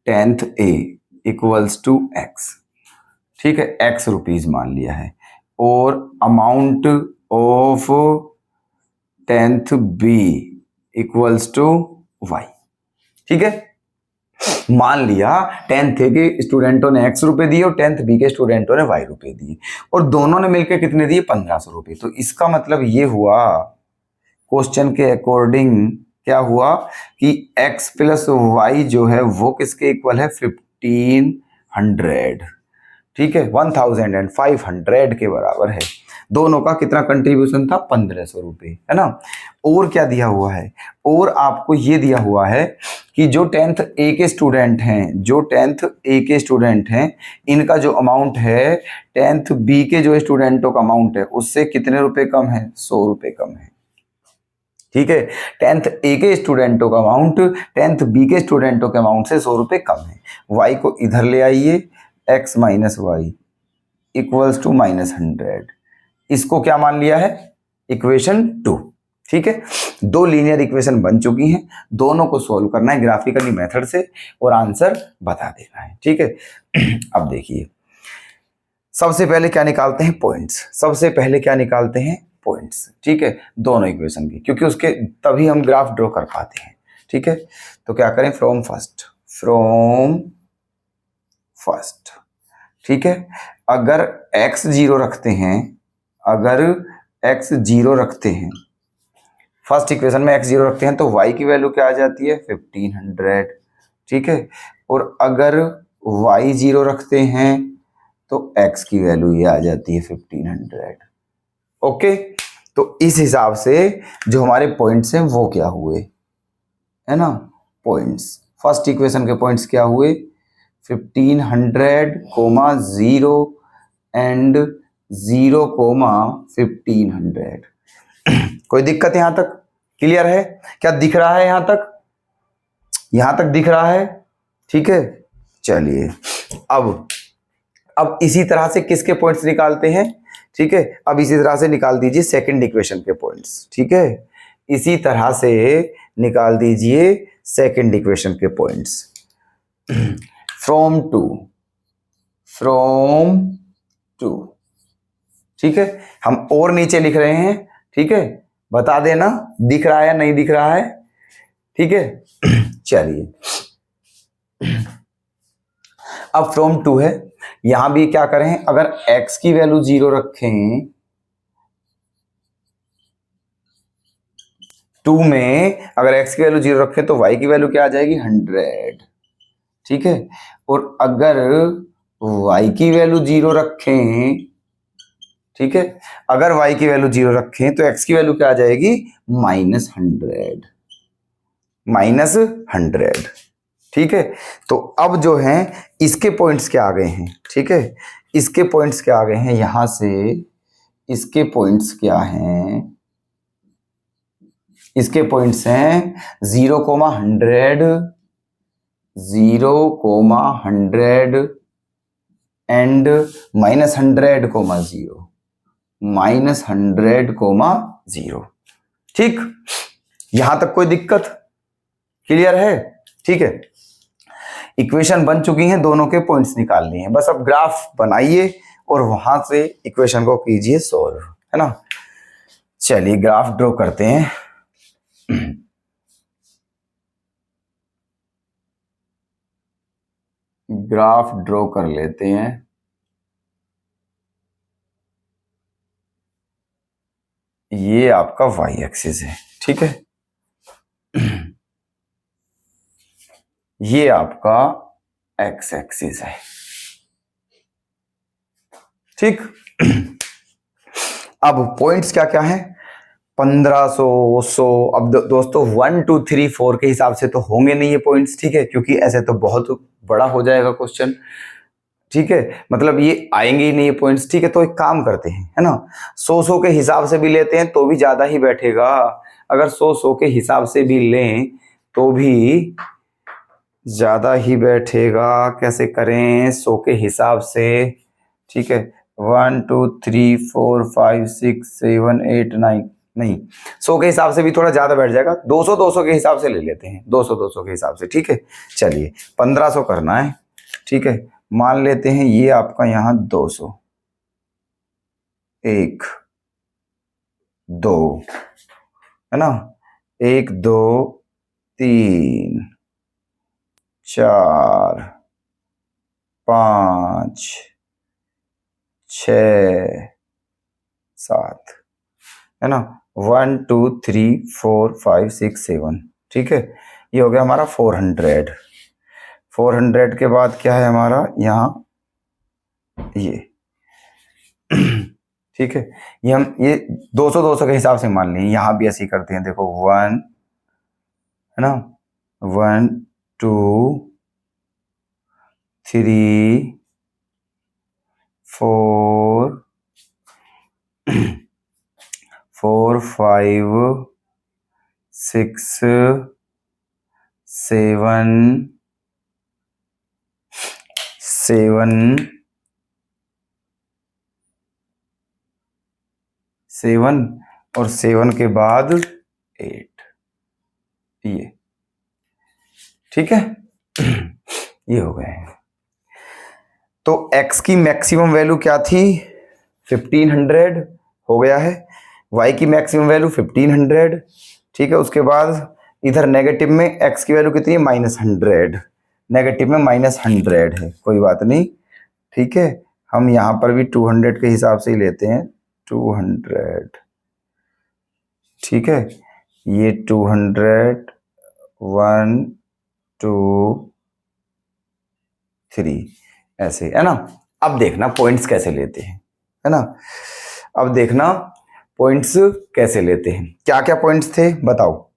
10th A equals to x। ठीक है, x रुपीज मान लिया है, और amount of 10th B equals to y। ठीक है, मान लिया 10th A के स्टूडेंटों ने x रुपए दिए और 10th B के स्टूडेंटों ने y रुपए दिए, और दोनों ने मिलकर कितने दिए? 1500 रुपए। तो इसका मतलब ये हुआ, क्वेश्चन के अकॉर्डिंग क्या हुआ कि x प्लस y जो है वो किसके इक्वल है? 1500। ठीक है, 1500 के बराबर है। दोनों का कितना कंट्रीब्यूशन था? 1500 रुपये, है ना। और क्या दिया हुआ है? और आपको ये दिया हुआ है कि जो 10th A के स्टूडेंट हैं, जो 10th A के स्टूडेंट हैं, इनका जो अमाउंट है 10th B के जो स्टूडेंटों का अमाउंट है उससे कितने रुपए कम है? 100 रुपये कम है। ठीक है, 10th A के स्टूडेंटों का अमाउंट 10th B के स्टूडेंटों के अमाउंट से 100 रुपये कम है। y को इधर ले आइए, x minus y equals to -100। इसको क्या मान लिया है? इक्वेशन 2। ठीक है, 2 लीनियर इक्वेशन बन चुकी हैं, दोनों को सोल्व करना है ग्राफिकली मेथड से और आंसर बता देना है। ठीक है, अब देखिए सबसे पहले क्या निकालते हैं, पॉइंट्स। सबसे पहले क्या निकालते हैं, पॉइंट्स। ठीक है, दोनों इक्वेशन की, क्योंकि उसके तभी हम ग्राफ ड्रॉ कर पाते हैं। ठीक है, तो क्या करें, फ्रॉम फर्स्ट। ठीक है, अगर x 0 रखते हैं, अगर x 0 रखते हैं, फर्स्ट इक्वेशन में x 0 रखते हैं, तो y की वैल्यू क्या आ जाती है, 1500। ठीक है, और अगर y 0 रखते हैं तो x की वैल्यू ये आ जाती है 1500। ओके, तो इस हिसाब से जो हमारे पॉइंट्स हैं वो क्या हुए, है ना, पॉइंट्स। फर्स्ट इक्वेशन के पॉइंट्स क्या हुए, 1500, 0 एंड 0, 1500। कोई दिक्कत यहां तक, क्लियर है, क्या दिख रहा है यहां तक, यहां तक दिख रहा है। ठीक है, चलिए अब इसी तरह से किसके पॉइंट्स निकालते हैं। ठीक है, अब इसी तरह से निकाल दीजिए सेकंड इक्वेशन के पॉइंट्स। ठीक है, इसी तरह से निकाल दीजिए सेकंड इक्वेशन के पॉइंट्स। From two. ठीक है, हम और नीचे लिख रहे हैं। ठीक है, बता देना दिख रहा है या नहीं दिख रहा है। ठीक है, चलिए अब फ्रॉम टू है, यहां भी क्या करें, अगर x की वैल्यू 0 रखें, 2 में अगर x की वैल्यू 0 रखें तो y की वैल्यू क्या आ जाएगी, 100। ठीक है, और अगर y की वैल्यू 0 रखें, ठीक है, अगर y की वैल्यू 0 रखें तो x की वैल्यू क्या आ जाएगी, -100। ठीक है, तो अब जो है इसके पॉइंट्स क्या आ गए हैं। ठीक है, इसके पॉइंट्स क्या आ गए हैं, यहां से इसके पॉइंट्स क्या हैं, इसके पॉइंट्स हैं 0,100, 0,100 एंड -100,0, -100,0। ठीक, यहां तक कोई दिक्कत, क्लियर है। ठीक है, इक्वेशन बन चुकी हैं, दोनों के पॉइंट्स निकालनी है, बस अब ग्राफ बनाइए और वहां से इक्वेशन को कीजिए सॉल्व, है ना। चलिए ग्राफ ड्रॉ करते हैं। ग्राफ ड्रॉ कर लेते हैं। ये आपका y एक्सिस है। ठीक है, ये आपका x एक्सिस है। ठीक, अब पॉइंट्स क्या क्या है, 1500, 100। अब दोस्तों 1 2 3 4 के हिसाब से तो होंगे नहीं ये पॉइंट्स। ठीक है, क्योंकि ऐसे तो बहुत बड़ा हो जाएगा क्वेश्चन। ठीक है, मतलब ये आएंगे ही नहीं ये पॉइंट्स। ठीक है, तो एक काम करते हैं, है ना, 100 के हिसाब से भी लेते हैं तो भी ज्यादा ही बैठेगा। अगर 100 के हिसाब से भी लें तो भी ज्यादा ही बैठेगा। कैसे करें, 100 के हिसाब से। ठीक है, 1 2 3 4 5 6 7 8 9, नहीं, 100 के हिसाब से भी थोड़ा ज्यादा बैठ जाएगा। 200 के हिसाब से ले लेते हैं, 200 के हिसाब से। ठीक है, चलिए 1500 करना है। ठीक है, मान लेते हैं ये आपका यहाँ 200, 1 2, है ना, 1 2 3 4 5 6 7, है ना, 1 2 3 4 5 6 7। ठीक है, ये हो गया हमारा 400। 400 के बाद क्या है हमारा यहाँ, ये ठीक है, ये हम ये 200 के हिसाब से मान लिए, यहां भी ऐसे ही करते हैं। देखो 1, है ना, 1 2 3 4 4 5 6 7 और 7 के बाद 8, ये ठीक है। ये हो गए। तो x की मैक्सिमम वैल्यू क्या थी 1500 हो गया है, y की मैक्सिमम वैल्यू 1500, ठीक है। उसके बाद इधर नेगेटिव में x की वैल्यू कितनी है -100, नेगेटिव में -100 है, कोई बात नहीं, ठीक है। हम यहाँ पर भी 200 के हिसाब से ही लेते हैं, 200, ठीक है। ये 200, 1 2 3 ऐसे, है ना। अब देखना पॉइंट्स कैसे लेते हैं, है ना। अब देखना पॉइंट्स कैसे लेते हैं, क्या क्या पॉइंट्स थे बताओ।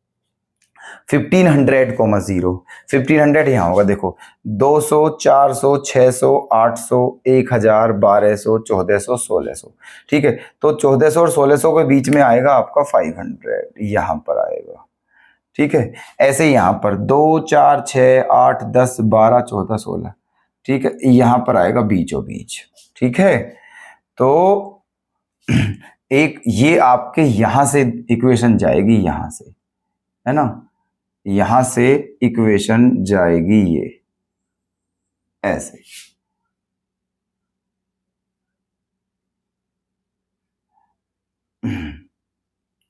1500, 0, 1500 यहाँ होगा, देखो 200, 400, 600, 800, 1000, 1200, 1400, 1600, ठीक है। तो 1400 और 1600 के बीच में आएगा आपका 500, यहाँ पर आएगा, ठीक है। ऐसे यहाँ पर 2, 4, 6, 8, 10, 12, 14, 16, ठीक है, यहाँ पर आएगा बीचों बीच, ठीक है। तो एक ये आपके यहां से इक्वेशन जाएगी, यहां से, है ना, यहां से इक्वेशन जाएगी ये ऐसे,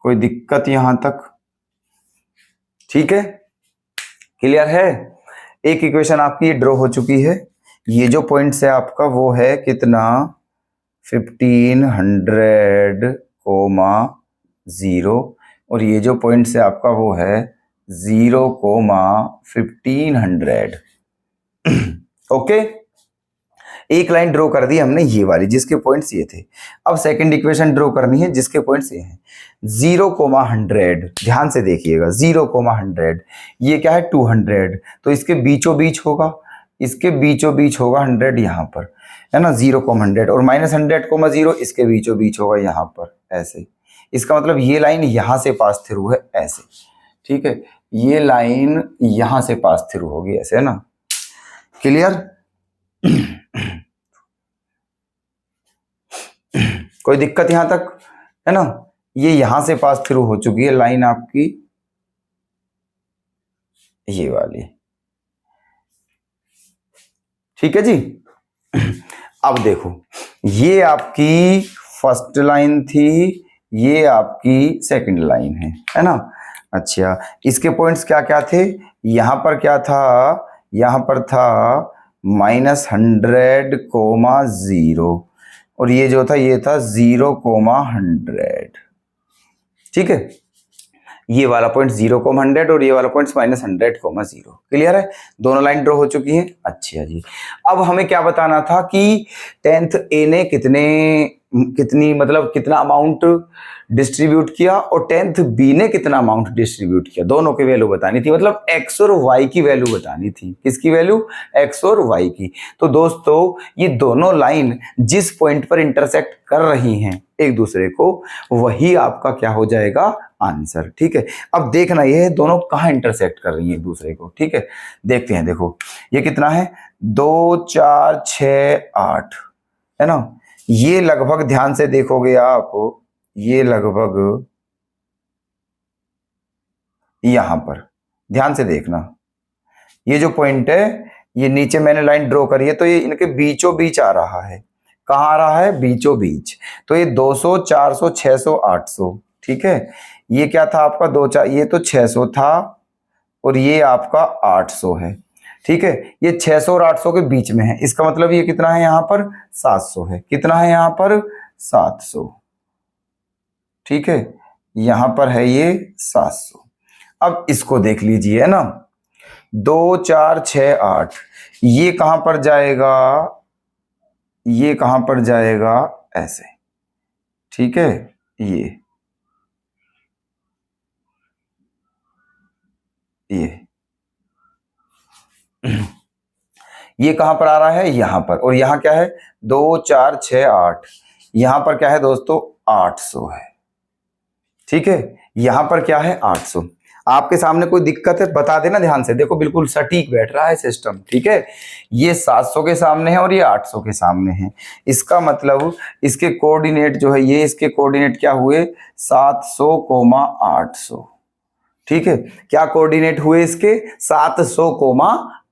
कोई दिक्कत यहां तक, ठीक है, क्लियर है। एक इक्वेशन आपकी ड्रॉ हो चुकी है, ये जो पॉइंट्स है आपका वो है कितना 1500, 0, और ये जो पॉइंट्स है आपका वो है 0, 1500, ओके। एक लाइन ड्रॉ कर दी हमने ये वाली जिसके पॉइंट्स ये थे। अब सेकंड इक्वेशन ड्रॉ करनी है जिसके पॉइंट्स ये हैं, 0, 100, ध्यान से देखिएगा, 0, 100, ये क्या है 200, तो इसके बीचों बीच होगा, इसके बीचों बीच होगा 100 यहाँ पर, है ना, 0, 100, और -100, 0 इसके बीचों बीच होगा यहाँ पर ऐसे। इसका मतलब ये लाइन यहां से पास थ्रू है ऐसे, ठीक है, ये लाइन यहां से पास थ्रू होगी ऐसे, है ना, क्लियर। कोई दिक्कत यहां तक, है ना। ये यहां से पास थ्रू हो चुकी है लाइन आपकी, ये वाली, ठीक है जी। अब देखो ये आपकी फर्स्ट लाइन थी, ये आपकी सेकंड लाइन है ना। अच्छा, इसके पॉइंट्स क्या क्या थे, यहां पर क्या था, यहां पर था -100, 0, और ये जो था ये था 0, 100, ठीक है। ये वाला पॉइंट 0, 100 और ये वाला पॉइंट -100, 0, क्लियर है। दोनों लाइन ड्रॉ हो चुकी है। अच्छा जी, अब हमें क्या बताना था कि 10th ए ने कितनी मतलब कितना अमाउंट डिस्ट्रीब्यूट किया और 10th बी ने कितना अमाउंट डिस्ट्रीब्यूट किया, दोनों की वैल्यू बतानी थी, मतलब एक्स और वाई की वैल्यू बतानी थी। किसकी वैल्यू, एक्स और वाई की। तो दोस्तों ये दोनों लाइन जिस पॉइंट पर इंटरसेक्ट कर रही हैं एक दूसरे को, वही आपका क्या हो जाएगा, आंसर, ठीक है। अब देखना ये दोनों कहाँ इंटरसेक्ट कर रही हैं एक दूसरे को, ठीक है। देखते हैं, देखो ये कितना है 2, 4, 6, 8, है ना। ये लगभग ध्यान से देखोगे आप, ये लगभग यहां पर ध्यान से देखना, ये जो पॉइंट है ये नीचे मैंने लाइन ड्रॉ करी है, तो ये इनके बीचों बीच आ रहा है। कहाँ आ रहा है, बीचों बीच। तो ये 200, 400, 600, 800, ठीक है। ये क्या था आपका 2, 4, ये तो 600 था और ये आपका 800 है, ठीक है। ये 600 और 800 के बीच में है, इसका मतलब ये कितना है यहाँ पर 700 है। कितना है यहाँ पर 700, ठीक है, यहां पर है ये 700। अब इसको देख लीजिए, है ना, 2, 4, 6, 8, ये कहां पर जाएगा, ये कहां पर जाएगा ऐसे, ठीक है। ये कहां पर आ रहा है, यहां पर, और यहां क्या है 2, 4, 6, 8, यहां पर क्या है दोस्तों 800 है, ठीक है। यहां पर क्या है 800। आपके सामने कोई दिक्कत है बता देना, ध्यान से देखो, बिल्कुल सटीक बैठ रहा है सिस्टम, ठीक है। ये 700 के सामने है और ये 800 के सामने है, इसका मतलब इसके कोऑर्डिनेट जो है, ये इसके कोऑर्डिनेट क्या हुए 700, 800, ठीक है। क्या कोऑर्डिनेट हुए इसके 700,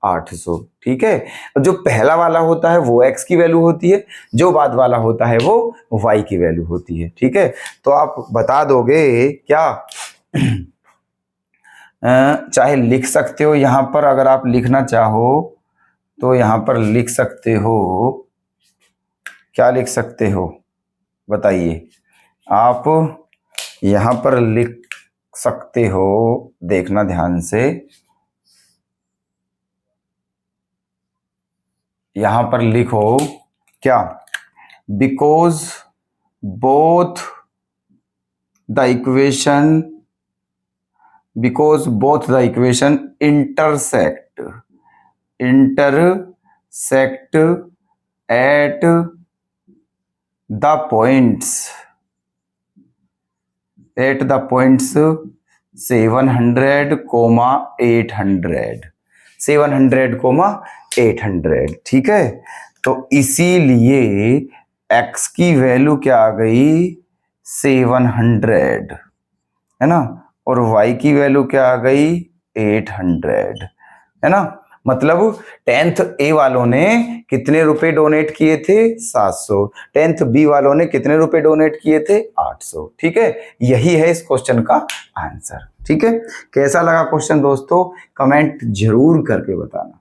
800। ठीक है, जो पहला वाला होता है वो x की वैल्यू होती है, जो बाद वाला होता है वो y की वैल्यू होती है। ठीक है, तो आप बता दोगे क्या? चाहे लिख सकते हो यहां पर, अगर आप लिखना चाहो तो यहां पर लिख सकते हो। क्या लिख सकते हो बताइए? आप यहां पर लिख सकते हो, देखना ध्यान से, यहां पर लिखो क्या? Because both the equation intersect at the points 700, 800। ठीक है, तो इसीलिए x की वैल्यू क्या आ गई? 700, है ना, और y की वैल्यू क्या आ गई? 800, है ना। मतलब 10th A वालों ने कितने रुपए डोनेट किए थे? 700। 10th B वालों ने कितने रुपए डोनेट किए थे? 800। ठीक है, यही है इस क्वेश्चन का आंसर। ठीक है, कैसा लगा क्वेश्चन दोस्तों? कमेंट जरूर करके बताना।